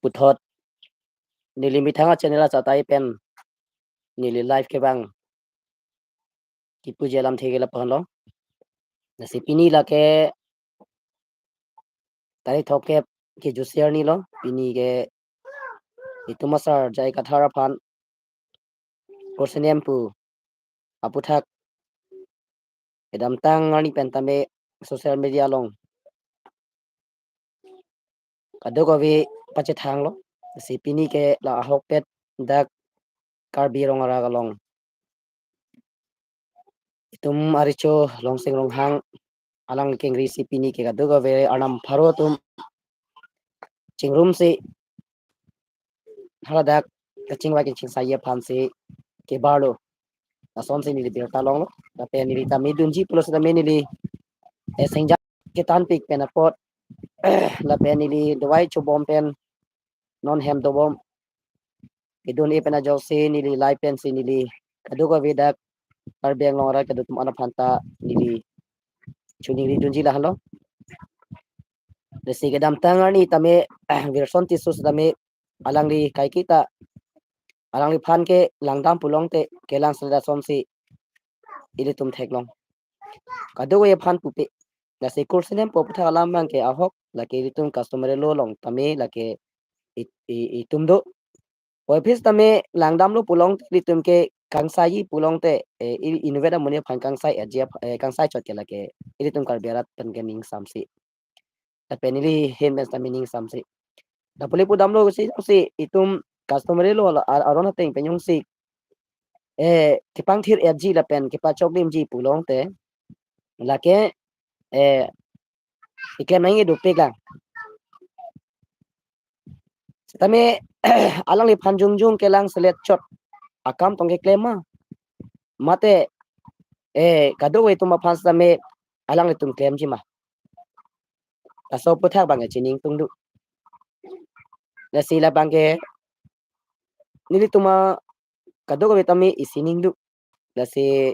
puthot nili mithanga channel cha tai pen nili live ke bang ki pujelam thegela panlo nasi pini la ke tari thoke ki jusier ni lo pini ke itumasar jai kathara phan korsenem pu aputhak edam tang ngani pentame social media long kadogo vi pache thang lo si pini ke la hok pet dak karbi rong ara galong tum aricho long sing long hang alang kengri si pini ke kadogo ve anam pharo tum chingrum se haladak kachingwa ke ching saye phan se ke barlo asom se ni lir talong lo ta pe ni ta medunji plus ta menili e singja ke tan pik pen apot la pe ni dawai chu bom pen non hem do bom idun e pena jose ni live pen se ni kadogo ve dak arbeng long ra kadum ana phanta ni chuni ri dunji la halo resi gedam tangani tame version tisus tame alangri kai kita alangri phan ke langdam pulong te kelang sala somsi ile tum theklong kado ye phan pupe la se kursenem po putha alam bang ke ahok la ke tum customer lo long tame la ke itum do office tame langdam lo pulong li tum ke kangsai pulong te innovate mone phan kangsai ajia kangsai chot ke la ke ile tum kar berat pen ke ning samsi ta penili hem ta meaning samsi da puli pudam lo si itum customer lo aron teng penyong si kipang thir fg la pen kipa choklim ji pulong te la ke ikem nang du pega tame alang li phanjung jung kelang select chot akam tong ke klema mate kado we tuma phans tame alang li tum klem ji ma aso puthak bang chining tung du la sila bang ke nili tuma kado we tame isining du la se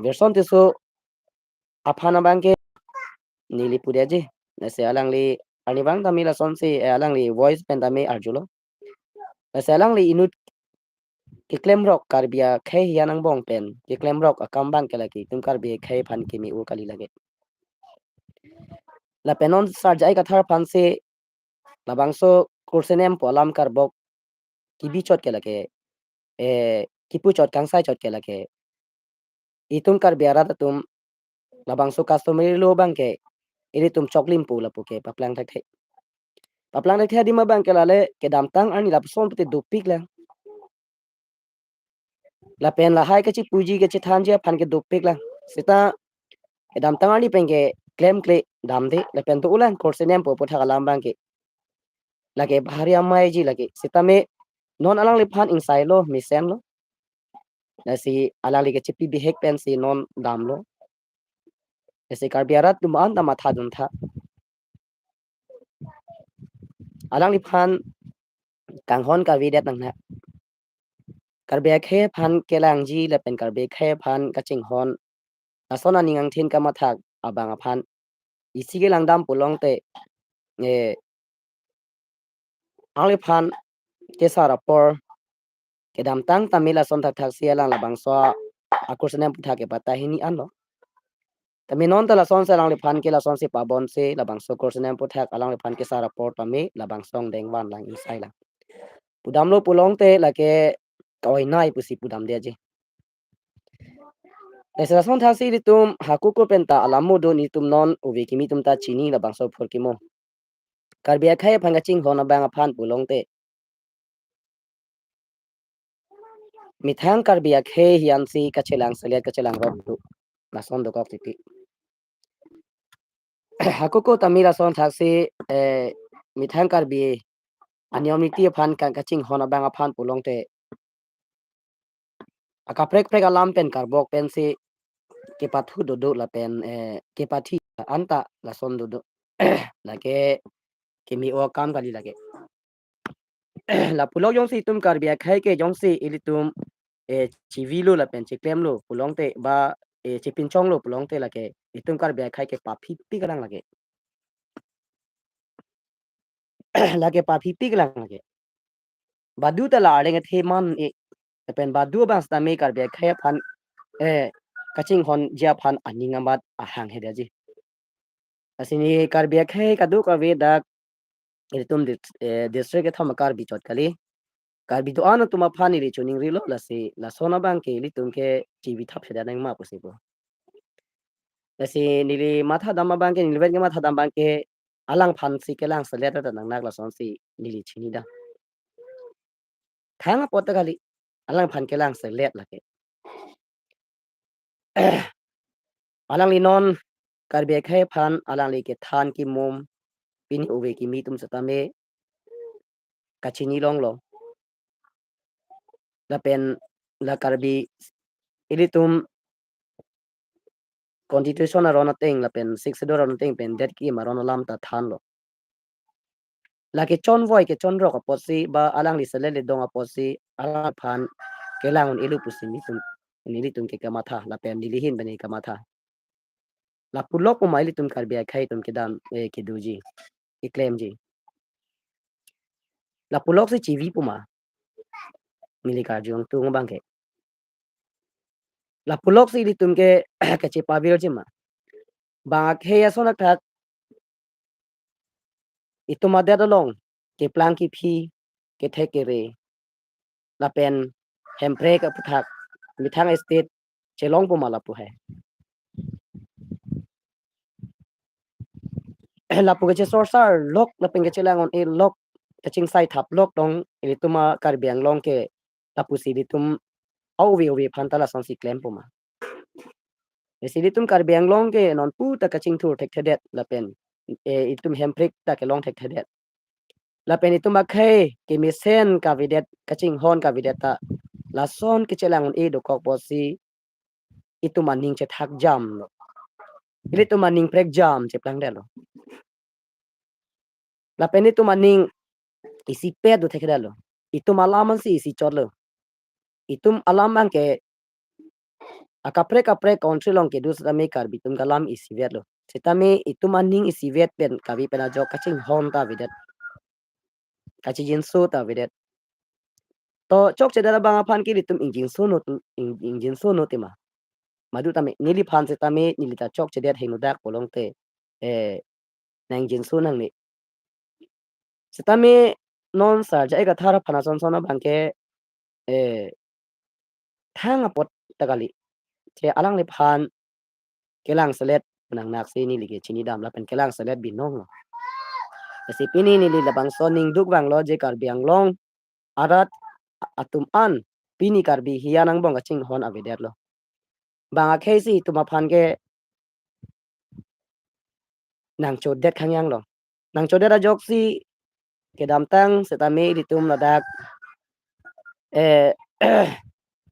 version te so aphana bang ke nili pudia ji la se alang li ani bang tami la son se alang li voice pen tami arjulo la se alang li inut ki klem rock karbia khe hianang bong pen ki klem rock akam bang ke lagi tum karbi khe phan ki mi u kali lage la penon sar jai ka thar phan se la bangso kursenem polam karbok ki bi chot ke lage ki pu chot kangsai chot ke lage itum kar biara tum la bangso customer lo bang ke ini tum choklim pu la pu ke paplang thak di ma bang ke lale ke dam tang ani la son pute du pik la pen la hai ke chi puji ke chi than je phan ke du pik sita ke dam tang ani pen ke claim kle dam de la pen to ulan kursenem po thak alam bang ke lage bhari amai ji lage sita me non alang le phan insai lo mi sen lo na si alang le ke chipi bi hek pen si non dam lo ese kar biarat tum an ta matha dun tha alang li phan kang hon ka vi det nang na kar be khe phan kelang ji la pen kar be khe phan ka ching hon asona ningang thin ka mathak abang phan isi ge langdam pulong te e ang le phan ke sara por ke dam tang tamila son thak thak sia lang la bang so akursenem putha ke pata hini an lo tami non ta la son sa lang le phan ke la son se pa bon se la bang so kursenem putha alang le phan ke sara por tami la bang song deng wan lang insai la pudam lo pulong te la ke koi nai pusi pudam de je esa son thak si ri tum haku ko penta alamu do ni tum non uvi kimi tum ta chini la bang so phor kimo karbia khai phanga ching hona bang phan pulong te mithang karbia khe hian si ka chelang sele ka chelang rok tu la son do kok ti haku ko tamira son thak si mithang karbi aniomiti phan kan ka ching hona bang phan pulong te aka prek prek alam pen karbok pen si ke pathu do do la pen ke pathi anta la son do do la ke mi o kam kali lage la pulo yong si tum karbia khai ke yong si ilitum chivilo la pen chiklem lo pulong te ba chipin chong lo pulong te la ke itum karbia khai ke pa phi pi karang lage lage pa phi lang lage badu ta la lenge the man e pen badu bang sta me kar be khe phan kaching hon jia phan aninga mat ahang he ji asini kar be khe kadu ka ve dak tum district ke thama kar bi chot kali kar bi to ana tuma phani ri chuning ri lo la se la sona bang ke li tum ke tv thap he da nang ma pu se bo la se ni ri matha dam bang ke ni ven ke matha dam bang ke alang phan si ke lang se le ta nang nak la son si ni li chini da thang pot ta kali alang phan ke lang se let la ke alang li non kar be khe phan alang li ke than ki mom pin uwe ki mi tum sa ta me kachini long lo la pen la karbi ilitum constitution a ron teng la pen 6 do ron teng pen det ki ma ron lam ta than lo la ke chon voi ke chon ro ka posi ba alang li sele le dong a posi ala phan ke lang on ilu pusi mi tum ni li tum ke ka matha la pen li hin bani ka matha la pulok ko mai li tum karbi khai tum ke dam e ke duji i claim ji la pulok se chivi puma mili ka jong tu ngobang ke la pulok si li tum ke ka che pa vir ji ma ba khe ya so na thak itu ma da long ke plang ki phi ke the ke re la pen hempre ka puthak mi thang state chelong pu mala pu hai la pu ke che sor sar lok la pen ke chelang on e lok ta ching sai thap lok dong e tuma kar biang long ke la pu si di tum au we phan ta la son si claim pu ma e si di tum kar biang long ke non pu ta ka ching thur thek thedet la pen e itum hempre ta ke long thek thedet la pen ituma khe ke mi sen ka videt ka ching hon ka videt ta la son ke chelang on e do kok po si itu maning che thak jam lo ile tu maning prek jam che plang de lo la pen itu maning isi pe do thek de lo itu malaman si isi chot lo itum alam bang ke akapre country long ke dus me kar bitum galam isi vet lo setame itu maning isi vet pen kabi pena jo kaching hon ta videt kachi jin so ta videt to chok che da bang phan ki litum injin so no tu injin so no te ma madu tame nili phan se tame nili ta chok che det henu dak polong te e nang jin so nang ni setame non sa ja ega thara phana son son bang ke e thang a pot tagali che alang le phan kelang selet nang nak se ni lige chini dam la pen kelang selet binong lo si pini ni li labang son ning duk bang lo je kar biang long arat atum an pini kar bi hiyanang bong aching hon avidet lo bang a khesi tuma phan ke nang chot det khangyang lo nang chot da jok si ke dam tang setame ditum la dak e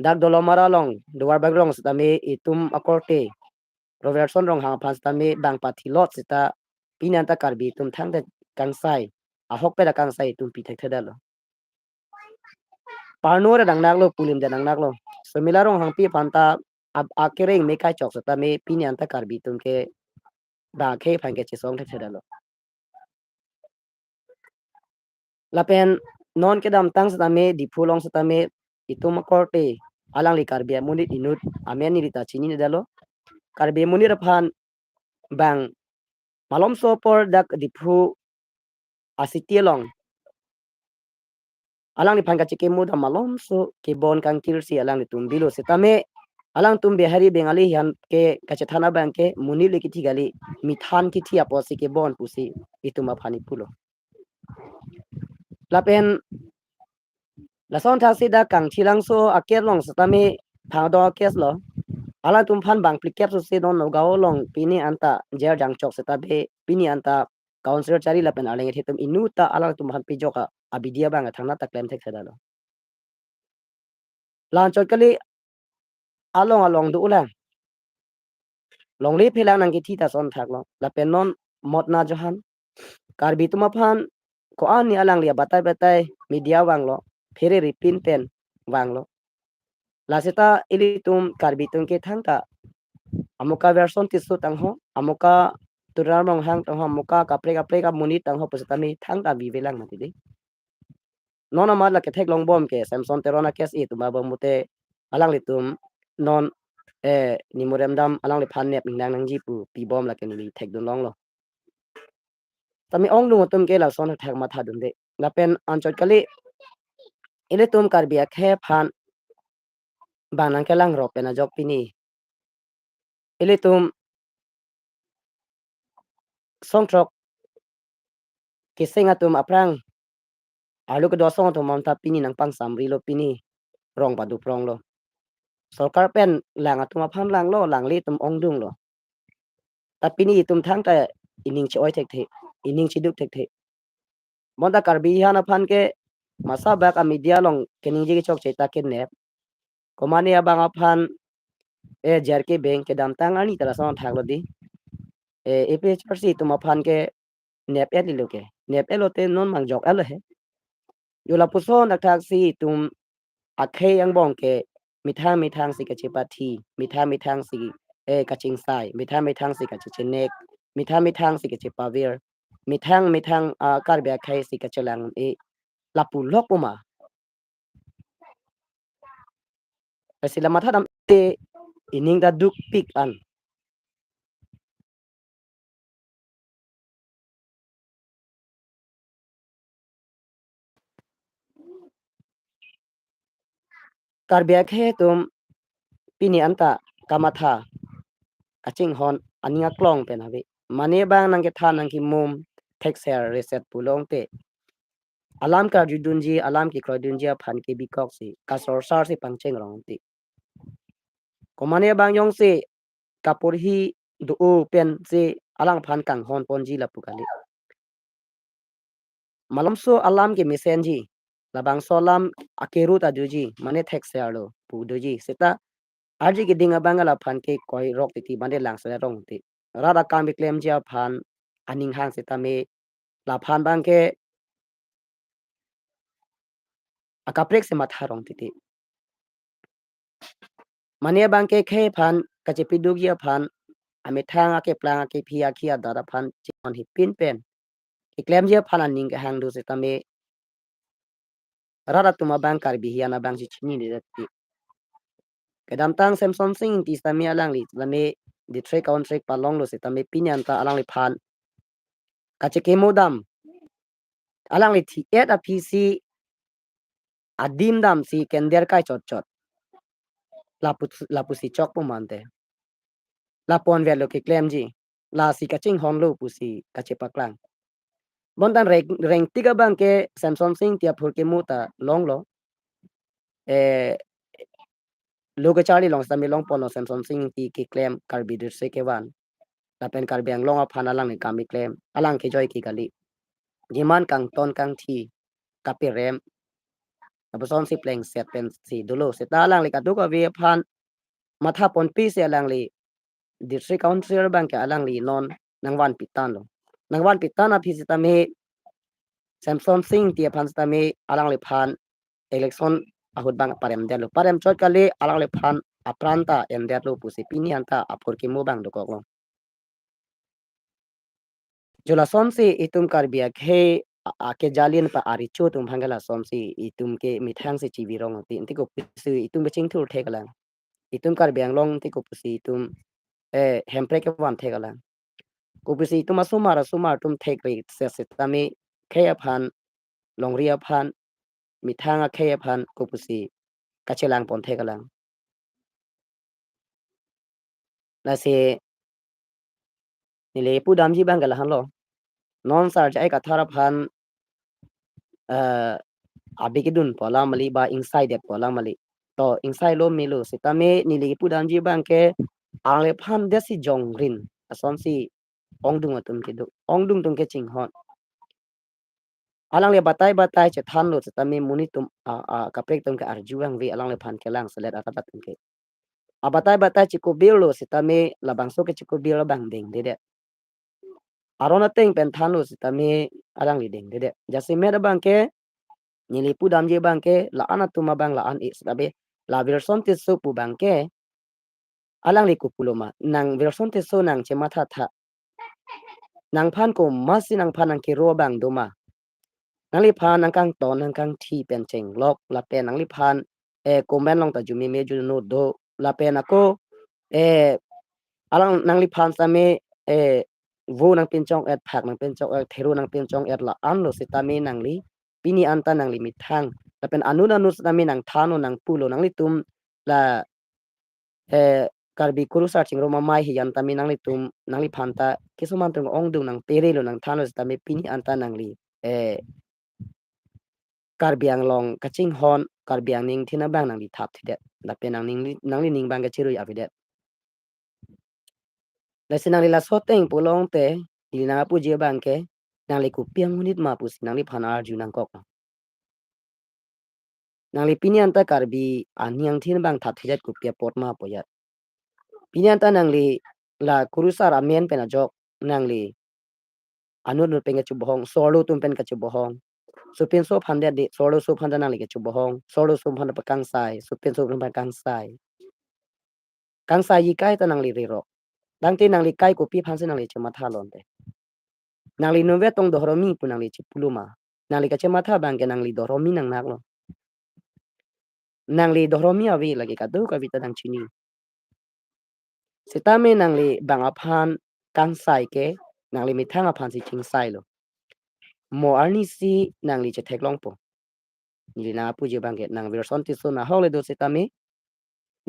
dak dolo mara long duar bag long setame itum akorte robertson rong hang phas tame bang pathi lot seta pinan ta karbi tum thang de kangsai a hok pe da kangsai tum pi thek theda lo parno ra dang nak lo pulim da dang nak lo semila rong hang pi panta ab akereng me kai chok setame pinan ta karbi tum ke da khe phang ke chisong thek theda lo lapen non ke dam tang setame di phulong setame itum korte alang li karbi munit inut amen ni rita chini ne dalo karbi munir phan bang malom so por dak di phu asitielong alang ni phan ka chike mu da malom so ke bon kang tir si alang ni tum bilo setame alang tum behari bengali han ke kachathana bang ke muni le ki thigali mithan ki thia po si ke bon pusi ituma phani pulo lapen lason tha si da kang thilang so aket long setame phang do kes lo ala tum phan bang plikep so se don no gao long pini anta jer jang chok seta be pini anta counselor chari lapen aleng thetum inu ta ala tum han pi joka abidia bang thangna ta claim thek theda lo lan chot kali along du ulang long le phelang nang ki thi ta son thak lo lapen non mot na johan karbi tuma phan ko an ni alang lia batai media wang lo phere ri pin pen wang lo la seta ili tum karbi tum ke thang ta amuka version tisu tang ho amuka turar mong hang tong ham muka kapre ka munit tang ho pasatami thang ta vi velang mati di non amat la ke thek long bom ke Samsung terona kes I tu ba bom mute alang litum non ni murem dam alang le phan nep nang nang ji pu pi bom la ke ni thek dun long lo tami ong lu tum ke la son thek ma tha dun de la pen an chot kali ile tum kar bia khe phan banang ke lang ro pen a jok pini ile tum song trok ke senga tum aprang alu ke do song tum mam ta pini nang pang samri lo pini rong pa du prong lo sarkar pen lang atum pham lang lo lang li tum ong dung lo tapi ni tum thang ta ining choi thek the ining chiduk thek the monta karbi hana phan ke masa ba ka media long kening ji chok cheta ke nep komani abang phan jar ke bank ke dam tang ani tara son thak lo di ep charsi tum phan ke nep et li lo ke nep elote non mang jok el he yola puson dak thak si tum akhe yang bong ke mithang si ke chepati mithang si kaching sai mithang si ka chenek mithang si ke chepavir mithang karbia khai si ka chelang lapu lok puma sila matha dam te ining da duk pik an karbia khe tum pini anta kamatha kaching hon aninga klong pen habi mane bang nang ke tha nang ki mum tek share reset pulong te alam ka judunji alam ki krodunji phan ke bikok si kasor sar si pangcheng rong ti komane bang yong se kapur hi du o pen se alang phan kang hon ponji la pukali malam so alam ke mesenji labang solam akeru ta duji mane tek share lo pu duji seta arji ke dinga bangala phan ke koi rok ti bande lang sa rong ti rada kam bi klem jia phan aning hang seta me la phan bang ke akaprek se matha rong ti mane bang ke khe phan kache pidugia phan ame thanga ke planga ke phia khia dara phan chon hi pin pen iklem je phan aning ke hang du se tame rada tuma bang kar bi hiana bang chi chini de ti kedam tang Samsung sing ti sami alang li lame di tre kaun tre pa long lo se tame pinyan ta alang li phan kache ke modam alang li thi et a pc adim dam si kender kai chot chot lapu si chok pu mante la pon velo ke klem ji la si kaching hon lo pu si kache paklang bontan reng tiga bang ke Samsung sing tia phur ke muta long lo logo charlie long sami long pon Samsung sing ti ki claim karbi dir se ke wan la pen karbi ang long phana lang ni kami claim alang ke joy ki kali diman kang ton kang thi kapi rem abuson si pleng set pen si dulo se ta lang li ka du ka vi phan matha pon pi se lang li district council bank ke alang li non nangwan pitan lo nangwan pitan a phi se ta me Samsung sing ti phan sta me alang li phan election ahut bang parem delo parem chot kali alang le phan apranta em det lo pusi pini anta apur ki mo bang do ko jola somsi itum karbia khe ke jalien pa ari chu tum hangala somsi itum ke mithang se chibi rong ti inti ko pisu itum be ching thur thekala itum karbiang long ti ko pusi itum hempre ke wan thekala ko pusi itum sumar tum thek ri se tami khe phan longria phan mithanga khe phan ko pusi kachelang pon thekala na se nile pu damji bangala han lo non sar jai ka thara phan abikidun pola mali ba inside de pola mali to inside lo milu sitame nili pu damji bangke ale phan desi jong rin asom si ongdung atum ke du ongdung tung ke ching hon alang le batai che than lo sitame munitum kaprek tum ke arjuang vi alang le phan ke lang selet atapat tum ke batai chiko bil lo sitame labang so ke chiko bil bang ding de arona teng pen than lo sitame alang li ding de jasi mer bangke nili pu damje bangke la ana tuma bang la an is tabe la version te so pu bangke alang li kupuloma nang version te so nang che matha tha nang phan ko masi nang phan nang ki ro bang duma nang li phan nang kang ton nang kang thi pen cheng lok la pen nang li phan comment long ta ju mi me ju no do la pen ako alang nang li phan sa me vu nang pin chong et phak nang pin chong theru nang pin chong et la an lo sita me nang li pini anta nang li mithang la pen anu sa me nang thano nang pulo nang li tum la karbi kuru sa chingro mamai hi yan tami nang li tum nang li phanta kisuman tung ong dung nang pere lo nang thano sa me pini anta nang li karbiang long kaching hon karbiang ning thina bang nang li thap thidet la pen nang li ning bang ka chiru ya videt la sinang li la soteng pulong te li na pu je bang ke nang li ku piang unit ma pu sinang li phana arju nang kok nang li pini anta karbi aniang thin bang thap thidet ku pia pot ma po ya pini anta nang li la kurusar amen pen a jok nang li anu nu pen ka chu bohong solo tum pen ka chu bohong supin so phande de solo so phanda nang li ka chu bohong solo so phanda pa kang sai supin so phanda kang sai yi kai ta nang li ri ro dang te nang li kai ko pi phan se nang li chu ma tha lon te nang li no ve tong do horomi pu nang li chi puluma nang li ka che ma tha bang ke nang li do horomi nang nak lo nang li do horomi awi lagi ka do ka vi ta dang chini sita me nang li bang a phan kang sai ke nang li mi thang a phan si ching sai lo mo arni si nang li che thek long po ni na pu je bang ke nang version ti so na hole do sita me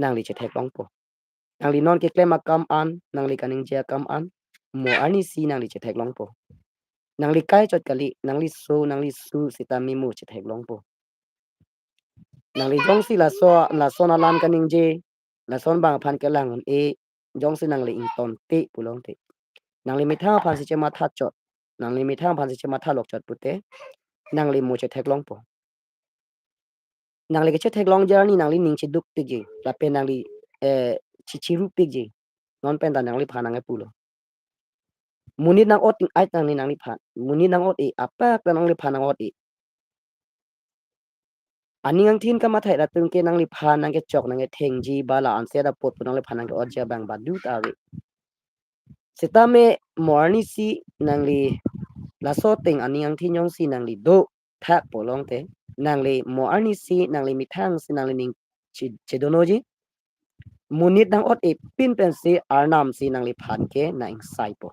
nang li che thek long po nang li non ke klem a kam an nang li kaning je kam an mo arni si nang li che thek long po nang li kai chot kali nang li su sita mi mu che thek long po nang li jong si la so na lam kaning je la son bang phan ke lang e jong si nang li ing ton te pulong te nang li mi tha phan si che ma tha chot nang li mi tha phan si che ma tha lok chot pute nang li mu che thek long po nang li ke che thek long jar ni nang li ning che duk pi ji la pe nang li chi ru pi ji non pen da nang li phan nang e pulo munit nang ot ai tang ni nang li phan munit nang ot e apa ka nang li phan nang ot e aning ang thin ka ma thai ra tung ke nang li phan nang ke chok nang e theng ji bala an se da pot pu nang li phan nang ke ot ja bang ba du ta we sita me morni si nang li la so teng aning ang thin yong si nang li do thak polong te nang li mo arni si nang li mi thang si nang li ning chedonoji munit nang ot e pin pen si arnam si nang li phan ke na ing sai po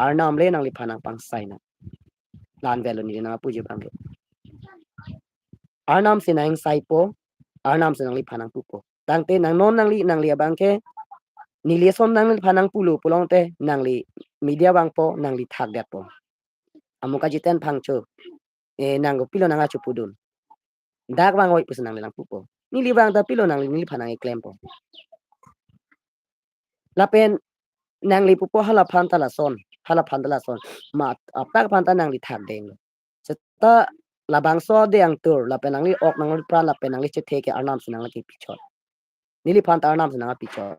arnam le nang li phan nang pang sai na lan velo ni na pu je bang ke arnam si na ing sai po arnam si nang li phan nang pu po tang te nang non nang li bang ke ni le som nang li phan nang pulu pulong te nang li media bang po nang li thak dat po amuka jiten phang chu nang go pilo nang a chu pudun dak bang oi pus nang li nang pu po ni li bang da pilo nang li phan nang e klem po la pen nang li pu po hala phan ta la son ma apak phan ta nang li thak deng ta la bang so de ang tur la pen nang li ok nang li pra la pen nang li che the ke arnam sinang la ki pichot ni li phan ta arnam sinang a pichot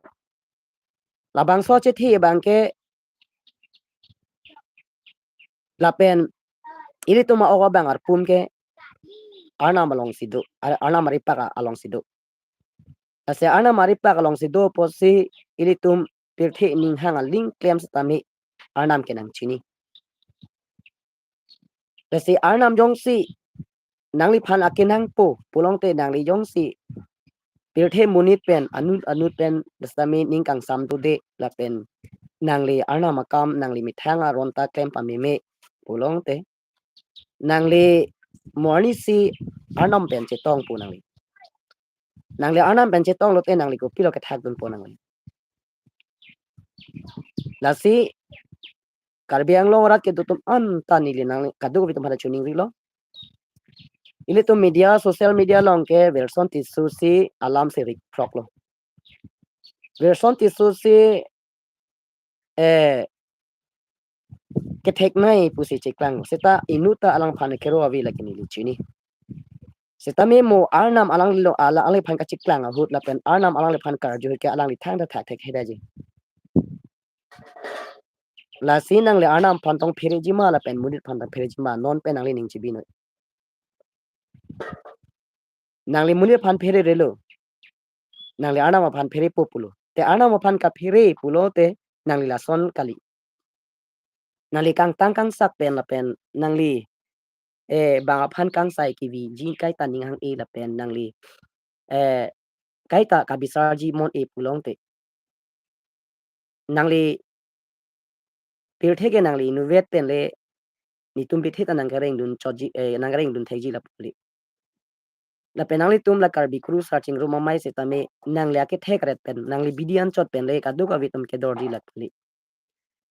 la bang so che the bang ke la pen ili tuma oga bang ar pum ke arnam along sidu arnam ri pa along sidu ase arnam ri pa along sidu po si ili tum pirthe ning hang a link claim stami arnam ke nang chini ase arnam jong si nang li phan akinang po pulong te nang li jong si pirthe munit pen anut pen stami ning kang sam tu de la pen nang li arnam akam nang li mithanga ronta claim pa me pulong te nang li morni si arnam pen che tong pu nang li arnam pen che tong lo te nang li ko pilo ka thak dun po nang li la si karbiang lo rat ke tutum an ta ni li nang kadu ko bitum hada chuning ri lo ile to media social media long ke version ti su si alam se rik prok lo version ti su si ke thek nai pu si chiklang seta inuta alang phan kero awi lakini li chini seta me mo arnam alang lo ala alang phan ka chiklang hut la pen arnam alang le phan kar jo ke alang li thang da thak thek heda ji la si nang le arnam phan tong phere ji ma la pen munit phan da phere ji ma non pen ang le ning chi bi no nang le munit phan phere re lo nang le arnam phan phere populo te arnam phan ka phere pulo te nang li la son kali nangli kang tang kang sak pen la pen nangli bang phan kang sai ki vi jin kai ta ning hang e la pen nangli kai ta ka bisar ji mon e pulong te nangli pir thege nangli nu vet pen le ni tum bi theta nang gareng dun choji nang gareng dun theji la puli la pen nangli tum la kar bi cru searching room mai se ta me nang le ke thek ret pen nangli bidian chot pen le ka du ka vitum ke dor di la puli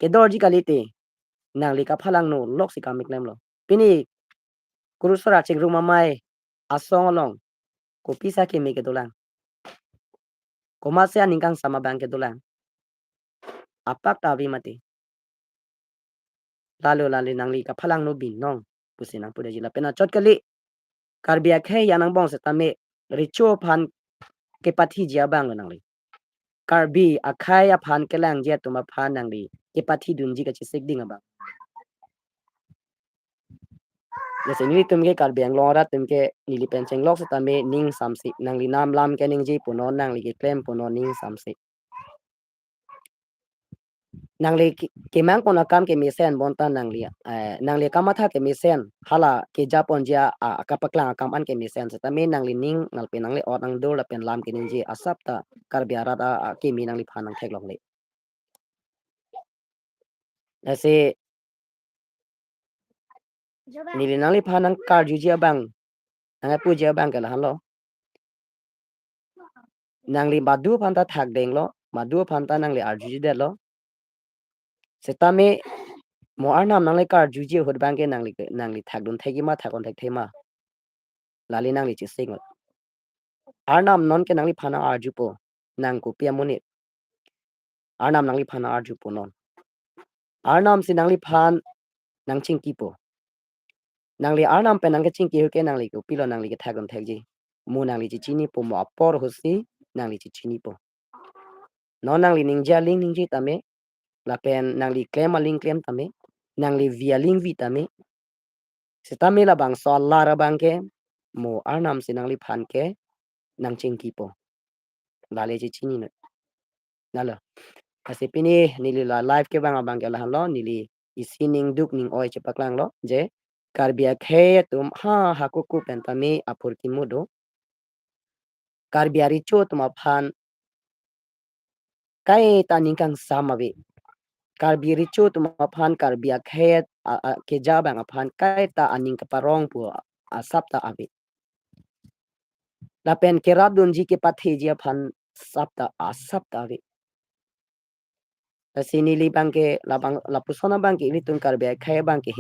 ke dor ji ka le te nangli ka phalang no lok si ka mik lem lo pini cru searching room mai asong long ko pisa ke me ke dolang ko ma se aning kang sama bang ke dolang apak ta vi mati lalu nangli ka phalang no bin nong pusinang pude ji la pena chot kali karbia khe yanang bong se tame richo phan ke pathi jia bang nangli karbi akhai a phan ke lang je tuma phan nangli ke pathi dun ji ka chi sek ding ba lese ni tum ke karbiang lora tum ke nili pencheng lok se tame ning samsi nangli nam lam ke ning ji punon nangli ke claim punon ning samsi nangli kemang kona kam ke misen bonta nangli nangli kamatha ke misen hala ke japon ja kapaklang kam an ke misen se tame nangli ning ngalpe nangli ot ang dor la pen lam ke ning ji asapta karbiara da ke mi nangli phanang thek long le ase nili nangli phanang kar ju jia bang nang pu jia bang ke la halo nangli madu phanta thak deng lo madu phanta nangli arju de lo setame mo arnam nangli kar ju ji hot bang ke nangli thak dun thegi ma thakon thek thema lali nangli chi sing arnam non ke nangli phana arju po nang ko pia moni arnam nangli phana arju po non arnam si nangli phan nang ching ki po nangli arnam pe nang ke ching ki ke nangli ko pilo nangli ke thakon thek ji mu nangli chi chini po mo apor hosi nangli chi chini po non nangli ningja ling ningji tame la pen nangli claim a ling claim tame nangli via ling vi tame setame la bang so la ra bang ke mo arnam si nangli phan ke nang ching ki po lale chi chini na nala kasi pini nili la live ke bang ke la lo nili isining duk ning oi che paklang lo je karbia khe tum ha ku pen tame apur ki mudo karbia ri cho tuma phan kai ta ning kang samawe karbi ri cho tuma phan karbia khe ke ja bang phan kai ta aning ka parong pu asap ta ave la pen ke rab dun ji ke pathe ji phan sapta asap ta ave sini li bang ke la pusona bang ke li tun karbia khe bang ke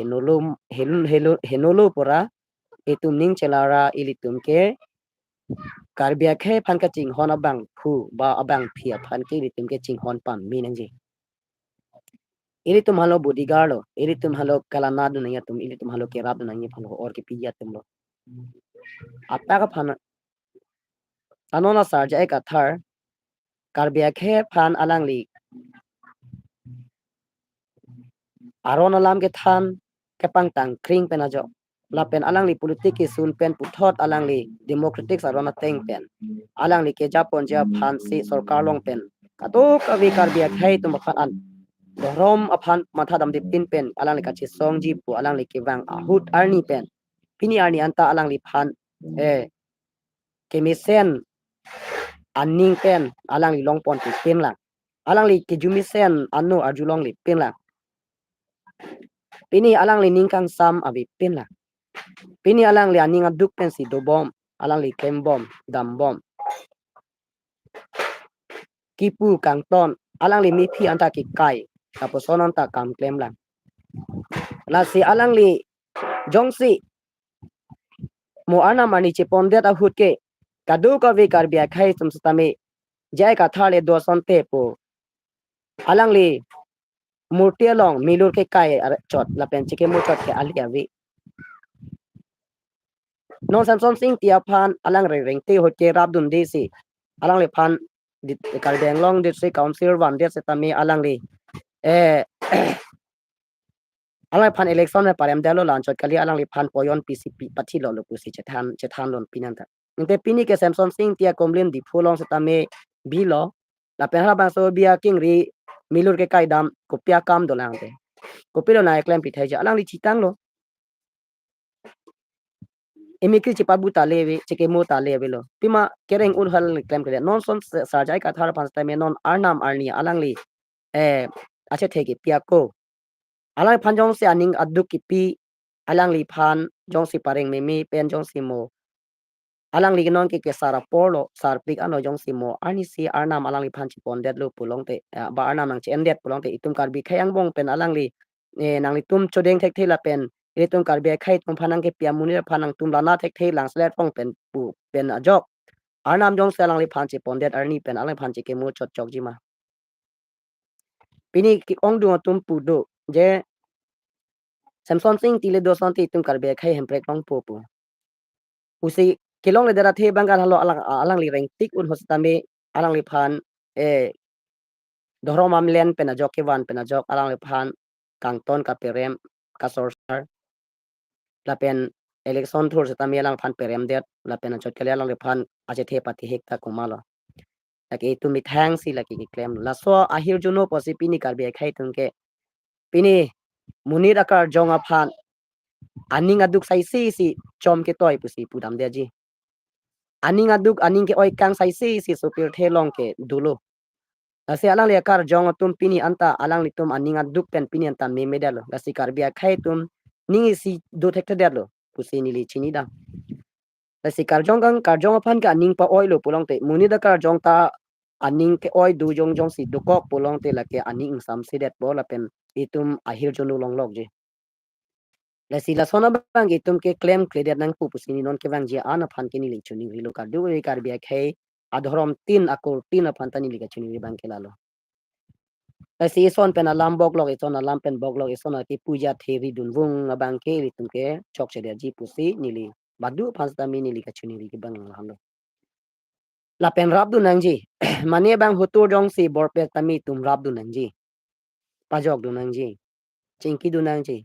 henolo pura itum ning chelara ilitum ke karbia khe phan ka ching hon abang phu ba abang phia phan ke ilitum ke ching hon pam mi nang ji ilitum halo bodyguard lo ilitum halo kalanadu nang tum ilitum halo ke rab nang phalo or ke piya tum lo apa ka phan anona sarja ek athar karbia khe phan alang li aron alam ke than ke pang tang kring pen ajo la pen alang li politik ki sun pen puthot alang li democratic sarona teng pen alang li ke japon ja phan si sarkar long pen kato kavi karbia khai tum phan an rom aphan matha dam dip tin pen alang li ka chi song ji pu alang li ke wang ahut arni pen pini arni anta alang li phan kemisen anning pen alang li long pon ti pen la alang li ke jumisen anno arjulong li pen la pini alang li ningkang sam abi pen la pini alang li aning aduk pen si do bom alang li kem bom dam bom kipu kang ton alang li mi phi anta ki kai kaposon anta kam klem la la si alang li jongsi mo ana mani che pom det a hut ke kadu ka ve kar bia khai tum stame jai ka thale do son te po alang li murti long milur ke kai chot la pen che ke mo chot ke ali avi non samson sing tia phan alang re reng te hot ke rab dun de si alang le phan kal deng long de se council wan de se tame alang li alang phan election me parem dalo lan chot kali alang li phan poyon pcp pathi lo lo pusi che than lon pinan ta inte pini ke samson sing tia komlin di phulong se tame bi lo la pen ha bang so bia king ri milur ke kai dam ko pia kam do lang te Kopi lo naik lem pitai ja alang li citang lo. Emikri cipabu talewe cikemo talewe lo. Pima kereng un hal klem kre nonson sarjai ka thar pans time non arnam arni alang li ache theki piako. Alang phanjong se aning aduk kipi alang li phan jong si pareng memi pen jong si mo. Alang li non ke sara porlo sar pik ano jong si mo arni si arnam alang li phan chipon det lo pulong te ba arnam nang chen det pulong te itum karbi khayang bong pen alang li nang li tum chodeng thek thela pen itum karbi khai tum phanang ke pia munir phanang tum lana thek thei lang slet pong pen pu pen ajok arnam jong se alang li phan chipon det arni pen alang phan chi ke mu chot chok jima pini ki ong du tum pu do je samson sing tile do son ti tum karbi khai hem prek pong pu pu usi kilong le dara the bangal halo alang li reng tik un hostame alang li phan dohrom amlen pen ajok ke wan pen ajok alang li phan kangton ka perem ka sorsar la pen election thur setame alang phan perem det la pen ajok ke alang li phan aje the pati hek ta kumalo laki tu mi thang si laki ki claim la so ahir juno posi pini karbe khai tungke pini munir akar jonga phan aning aduk sai si chom ke toy pusi pudam de ji aning aduk aning ke oi kang sai si supir thelong ke dulo ase alang le kar jong tum pini anta alang li tum aning aduk pen pini anta me medalo gasi karbia khai tum ningi si do thekta dalo pusi ni li chini da gasi kar jong phan ka aning pa oi lo pulong te muni da kar jong ta aning ke oi du jong jong si dukok pulong te la ke aning sam si det bola pen itum ahir jonu long lok je la sila sona bang itum ke claim credit nang pu pusini non ke bang je ana phan ke ni li chuni ri lo kar du ri kar bia khai adhorom tin akor tin aphan tani li ka chuni ri bang ke lalo la si son pen alam bok lok ison alam pen bok lok ison ki puja theri dun wung abang ke ri tum ke chok che dia ji pusi ni li badu phans ta mi ni li ka chuni ri ki bang lo la pen rap du nang ji mane bang hutur dong si borpek tami tum rap du nang ji pajok du nang ji chingki du nang ji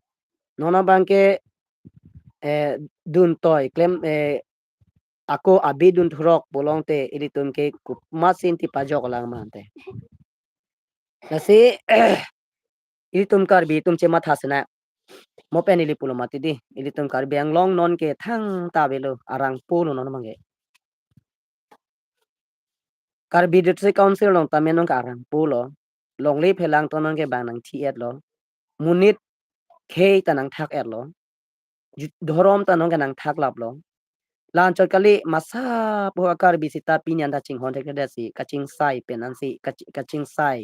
nona bang ke dun toy claim ako abi dun thurok bolong te iri tum ke masin ti pajok lang man te nasi iri tum kar bi tum che matha sena mo pen ili pulo mati di ili tum kar bi ang long non ke thang ta belo arang pulo non mangi kar bi dit se council long ta menon ka arang pulo long le phelang to non ke bang nang thi et lo munit khei ta nang thak et lo dhorom ta non ke nang thak lap lo lan chot kali masa po akar bisita pinyan da ching hon thek da si kaching sai pen an si kaching sai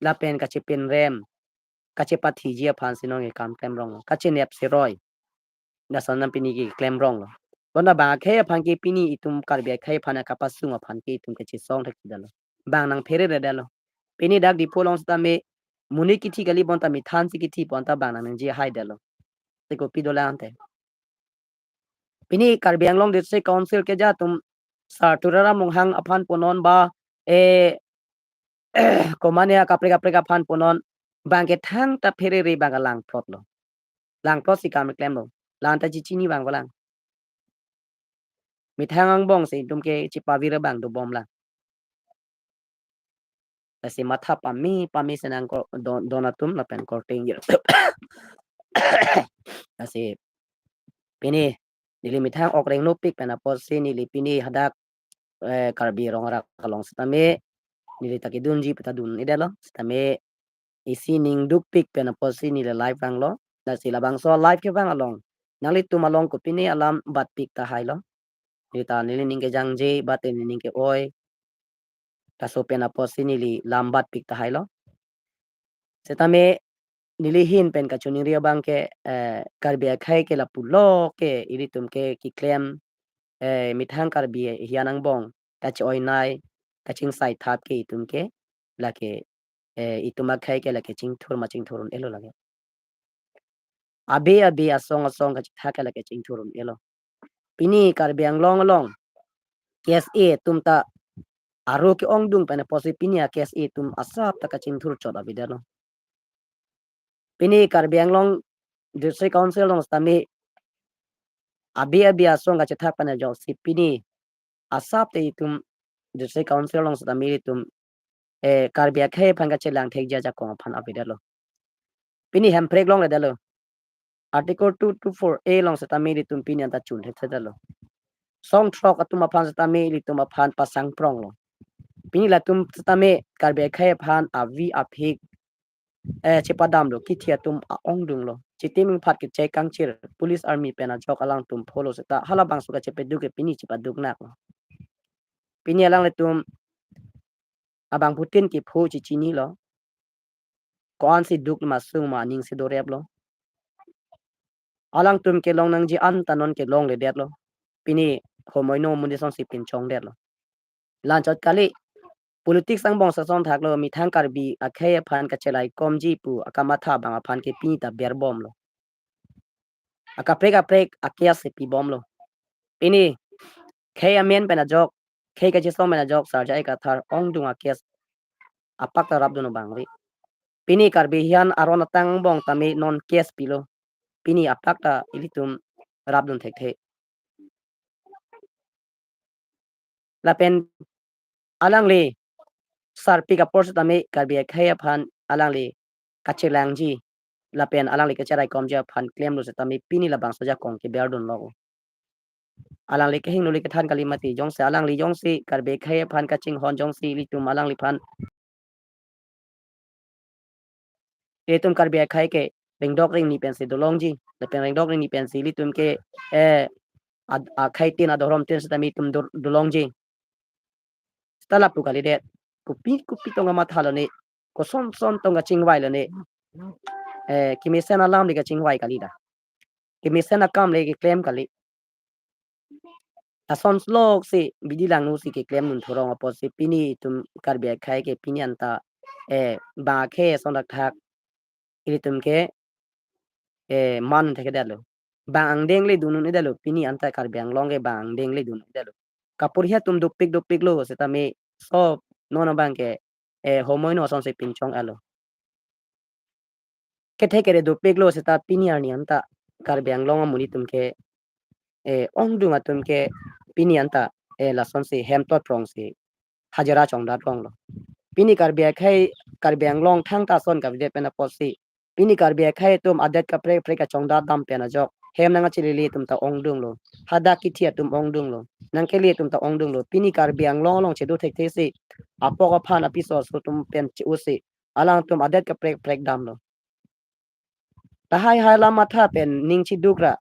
la pen kachi pen rem kachi pathi jia phan sinong e kam klem rong kachi nep se roi da sanam pini ki klem rong lo bona ba khe phan ki pini itum kar be khe phana kapasung phan ki itum kachi song thek dalo bang nang phere re dalo pini dak di polong sta me muni ki thi gali bon ta mi than si ki thi pon ta bang nang ji hai dalo te ko pidola ante pini karbiang long district council ke ja tum sar turara munghang aphan ponon ba e komania kapre kapre ka phan ponon bang ke thang ta phere re bang lang plot lo lang plot si kam klem lo lang ta chi chini bang walang mi thang ang bong se tum ke chipa vira bang do bom la si matha pa mi senang ko donatum la pen korting yer asi pini nili mi thang ok reng no pik pen apos si nili pini hadak karbi rong rak kalong stame nili takidun ji petadun idalo stame isi ning duk pik pen apos si nili live bang lo da sila bang so live ke bang along nali tu malong ko pini alam bat pik ta hai lo nita nili ning ke jang je bat ning ke oi kaso pen apos si nili lambat pik ta hai lo setame nilihin pen ka chuni ria bang ke karbi khai ke la pulo ke iritum ke ki claim mithang karbi hianang bong ka choi nai ka ching sai that ke itum ke la ke ituma khai ke la ke ching thur ma ching thurun elo lage abe asong ka tha ke la ke ching thurun elo pini karbi ang long kes e tum ta aro ke ong dung pen posi pini a kes e tum asap ta ka ching thur chot abidano pini karbi ang long district council long stami abi asong ka chha pana jo si pini asap te itum district council long stami itum karbia khe phanga chelang thek ja ja ko phan abidalo pini handbrake long le dalo article 224A long setami litum pini anta chun the dalo song trok atuma phan setami lituma phan pasang prong lo pini latum setami karbe khay phan avi aphik chepadam lo kithia tum ong dung lo chitiming phat ki che kangchir police army pena jok alang tum follow seta halabang suka chepedu ke pini chipaduk nak lo pini alang le tum abang putin ki phu chi chini lo kon si duk ma sung ma ning si do rep lo alang tum ke long nang ji an tanon ke long le det lo pini homoino mundi son si pin chong det lo lan chot kali politics sang bong sa son thak lo mi thang karbi akhe phan ka chelai komji pu akama tha bang phan ke pi ta ber bom lo akaprek akia se pi bom lo pini khe amen pena jok khe ka chisom pena jok sarjai ka thar ong dung akia apak ta rab dono bang ri pini karbi hian aron tang bong tami non kes pilo pini apak ta ilitum rab don thek the lapen alang le sarpi ka pors tami karbi khe phan alang le kachelang ji lapen alang le kacherai komja phan claim lo se tami pini la bang soja kong ke ber don lo alang le ke hing lo le ke than kalimati jong se alang li jong si karbe khe phan ka ching hon jong si litum alang li phan e tum karbe khai ke ring dok ring ni pen si dolong ji lapen ring dok ring ni pen si litum ke a khai tin adorom tin se tami tum dolong ji stala pu kali det kupi tonga ma thalo ne ko son tonga chingwai lo ne kimisen alam li ka chingwai kali da kimisen akam le ki claim kali ason slok si bidi lang nu si ke claim nun thorong apo si pini tum karbe khai ke pini anta ba khe son dak thak ili tum ke man theke dalo bang deng le dunu ne dalo pini anta karbe ang long ke bang deng le dunu dalo kapur hia tum dupik lo se tame so nona bang ke homoy no son se pinchong alo ke theke re dupik lo se ta pini ani anta karbe ang long amuni tum ke ong dunga tum ke pini anta la son se hem to prong se hajara chong da prong lo pini karbe khai karbe ang long thang ta son ka de pena posi pini karbe khai tum adet ka pre ka chong da dam pena jok hem nanga chili tum ta ong dung lo hada ki thia tum ong dung lo nang ke li tum ta ong dung lo pini karbe ang long che do thek the se apo ka phan episode so tum pen chi u se alang tum adet ka pre dam lo ta hai la ma tha pen ning chi dukra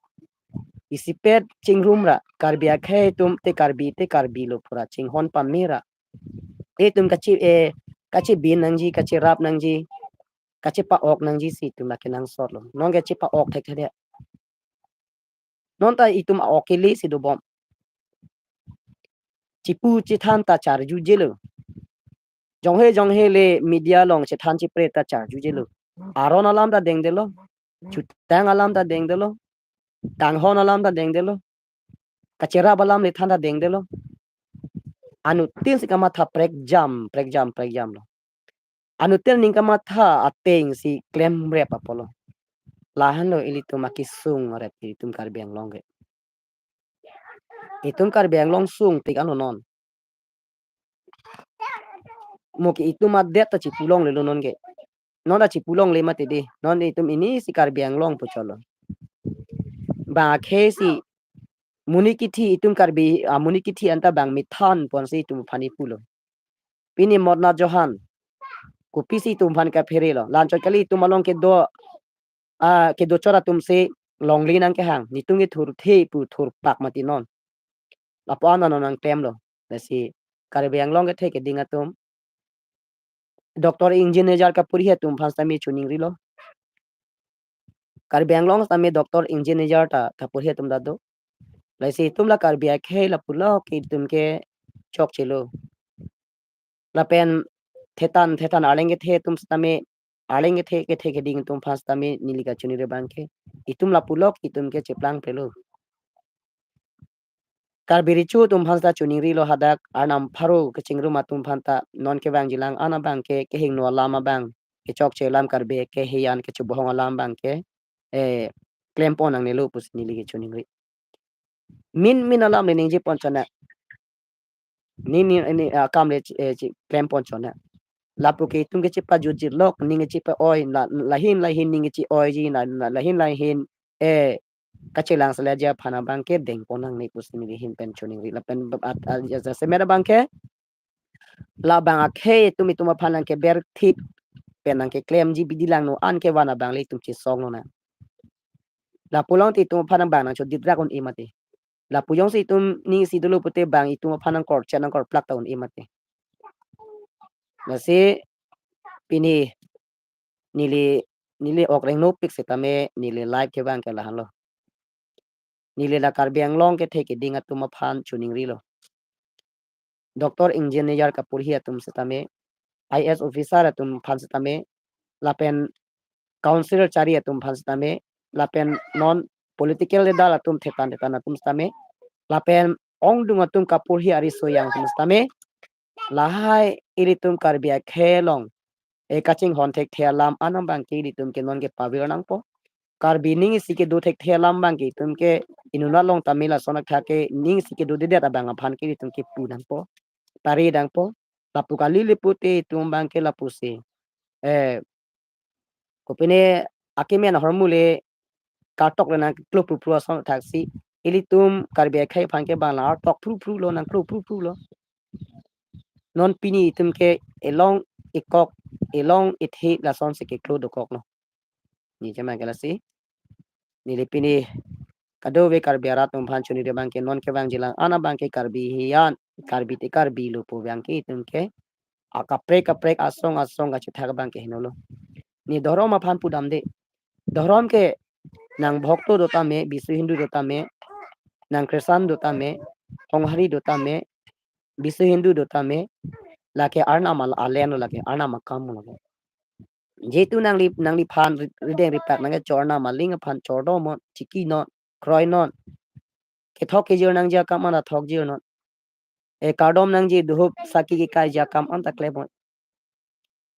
isipet chingrum ra karbe khai tum te karbi lo pura ching hon pa mera tum kachi bin nang ji kachi rap nang ji kachi pa ok nang ji si tum la kenang sot lo nong ge chi pa ok thek the non ta itum ok li si do bom chipu chi than ta char ju jelo jong he le media long chi than chi pre ta char ju jelo aron alam da deng delo chutang alam da deng delo tang hon alam da deng delo kachera balam le than da deng delo anu tin si kama tha prek jam lo anu tel ning kama tha ateng si claim rep apolo lahan lo ili tu makisung rep tum kar biang longge itum kar biang long sung tik anu non moki itum adet ta chipulong le non ge non da chipulong le mate de non itum ini si kar biang long pu cholo ba khesi munikiti itum karbi munikiti anta bang mithan pon si tum phani pulo pini modna johan ku pisi tum phan ka pherelo lan chot kali tum along ke do chora tum se longli nang ke hang ni tung ge thur the pu thur pak mati non la pa na nang tem lo la si karbi ang long ge the ke dinga tum doctor engineer ka puri he tum phasta mi chuning ri lo karbi ang long sa mi doctor engineer ta ka puri he tum da do la si tum la karbi a khe la pulo ki tum ke chok chilo la pen thetan alenge the tum stame alenge the ke ding tum phasta mi nilika chuni re bangke itum la pulok itum ke cheplang pelo karbiri chu tum phasta chuni ri lo hadak anam pharo ke chingru ma tum phanta non ke bang jilang ana bang ke hing no lama bang ke chok che lam karbe ke hiyan ke chu bohong lam bang ke claim pon ang ne lo pus nilike chuni ri min alam le ning je pon chona ni kam le claim pon chona lapu ke tum ke chipa jujir lok ning chipa oi lahin ning chi oi ji na lahin kachilang selaja phana bangke deng ponang ni pusni hin pen chuning ri lapen at semera bangke la bang akhe tumi tuma phanan ke ber thip penang ke claim ji bidilang no an ke wana bang le tum chi song no na la pulang ti tum phanang bang na cho didragon imate la puyong si tum ni si dulu pute bang itu phanang kor chanang kor plak taun imate na se pini nili okreng no pik se tame nili live ke bang ke la han lo nili la kar biang long ke theke dinga tuma phan chuning ri lo doctor engineer ka purhi tum se tame IS officer tum phan se tame lapen councilor chari tum phan se tame lapen non political dal tum thetan thetan tum tame lapen ong dunga tum ka purhi ari soyang tum tame lahai iri tum kar bia khelong e kaching hon thek thelam anam bang ki ri tum ke non ke pawir nang po kar bining si ke do thek thelam bang ki tum ke inuna long tamila sonak thake ning si ke do de da bang phan ki ri tum ke pu nang po tari dang po lapu kali liputi tum bang ke lapuse kopine akimian hormule katok le nang klo pru pru son taxi ilitum karbe khai phangke bala tok pru pru lo nang pru pru lo non pini itum ke elong ikok elong ithi la son se ke klo do kok no ni jama gala si ni le pini kado ve karbe rat tum phan chuni de bang ke non ke bang jilang ana bang ke karbi hian karbi te karbi lo pu bang ke itum ke akaprek asong ga chithak bang ke hinolo ni doroma phan pu dam de dorom ke nang bhokto dota me bisu hindu dota me nang krisan dota me honghari dota me bisu hindu dota me lake arna mal aleno lake arna makam lake jetu nang li phan rideng ripak nang chorna maling phan chordo mo chiki no kroi non ke thok ke jor nang ja kam ana thok jor non e kardom nang ji dhup saki ki kai ja kam an takle mo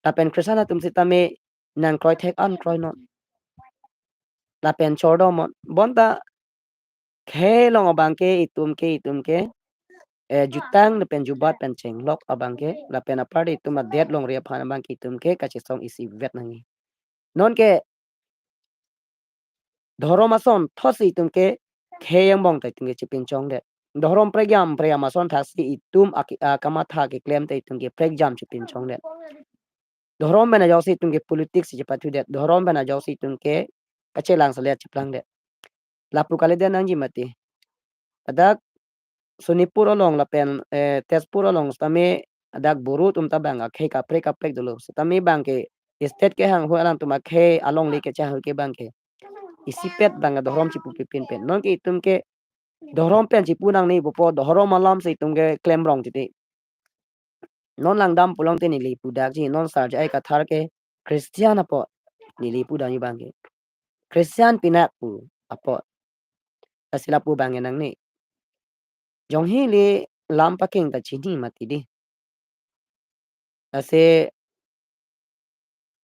tapen krisana tum sitame nang kroi thek an kroi non tapen chordo mo bonta khelong abangke itum ke jutang na pen jubat pen cheng lok abangke la pen apart itum a dead long ria phan abang itum ke kachisong isi vet nangi non ke dhorom ason thosi itum ke kheyang bong ta itum ke chipin chong de dhorom pregyam ason thasi itum kamatha ke claim ta itum ke pregyam chipin chong de dhorom bena jawsi itum ke politics je pathu de dhorom bena jawsi itum ke kachelang sale chiplang de lapu kale de nangji mati adak Sonipur along lapen Tezpur along stame adak buru tum tabang akhe ka prek dulu stame bangke state ke hang ho alang tum akhe along le ke cha ke bangke isipet bang dohrom chipu pipin pen non ke tum ke dohrom pen chipu nang ni popo dohrom alam se tum ke claim rong titi non lang dam pulong te ni li pudak ji non sar ja ka thar ke Christian apo ni li pu dang bangke Christian pinak pu apo asila pu bang nang ni jong hi le lam paking ta chini mati di ase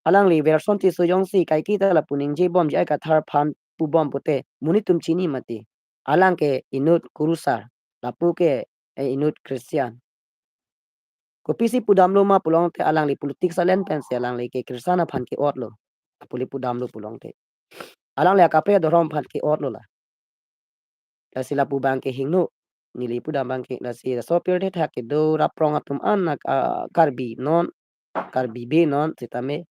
alang li version ti so jong si kai ki ta la puning je bom ja ka thar phan pu bom pote muni tum chini mati alang ke inut kurusar la pu ke inut Christian ko pisi pudam lo ma pulong te alang li politik salen pen se alang li ke krisana phan ke ot lo apuli pudam lo pulong te alang le ka pe dorom phan ke ot lo la sila pu bang ke hingnu nili pudam bang ke la si so pir de thak ke do raprong atum an karbi non karbi be non sitame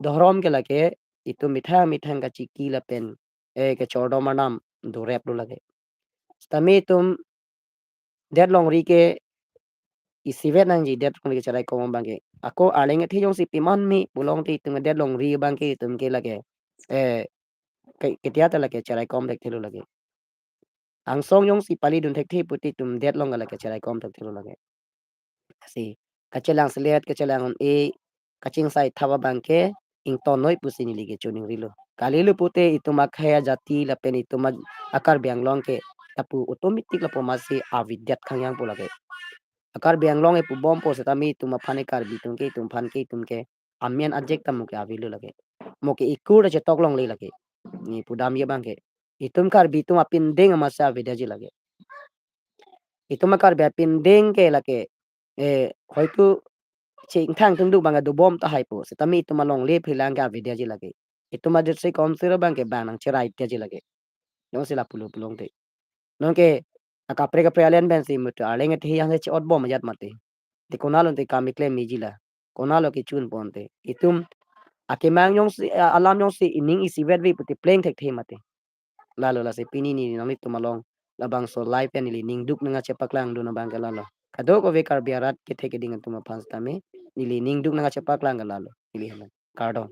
dohrom ke lage itu mithang ka chiki la pen ke chodo manam do rep lo lage stame tum dead long ri ke isivet nang ji dead long ri ke charai ko bangke ako aleng thi jong si piman mi bulong ti tum dead long ri bangke tum ke lage ke tia ta lage charai kom dek thelo lage ang song jong si pali dun thek thi puti tum dead long la ke charai kom dek thelo lage si kachelang slet kachelang on kaching sai thawa bangke ing to noi pusini lige chuning rilo kalilu pute itu makhaya jati lapen itu akar bianglong ke tapu automatic lapo masi avidyat khangyang pulake akar bianglong e pu bom po setami itu maphane kar bitung ke tum phan ke tum ke amian ajek tamu ke avilu lage moke ikur je toklong le lage ni pudam ye bangke itum kar bitung apin deng masa avidyaji lage itu makar be apin deng ke lage hoitu ching thang tung du bang du bom ta hai po se tami tu malong le philang ga video ji lage itu ma se kom sira bang ke bang nang cherai te ji lage no se la pulu pulong te non ke akapre ka prealen ben si mut aleng te yang che ot bom yat mate te konalo te kamikle mi ji la konalo ki chun ponte itum ake mang yong si alam yong si ining isi vet vi puti pleng thek the mate lalo la se pini ni nami tu malong labang so live pen li ning duk nga chepak lang do na bang ka lalo kado ko ve kar biarat ke the ke ding tu ma phans tame nili ning duk nga chepak lang ka lalo nili haman kardo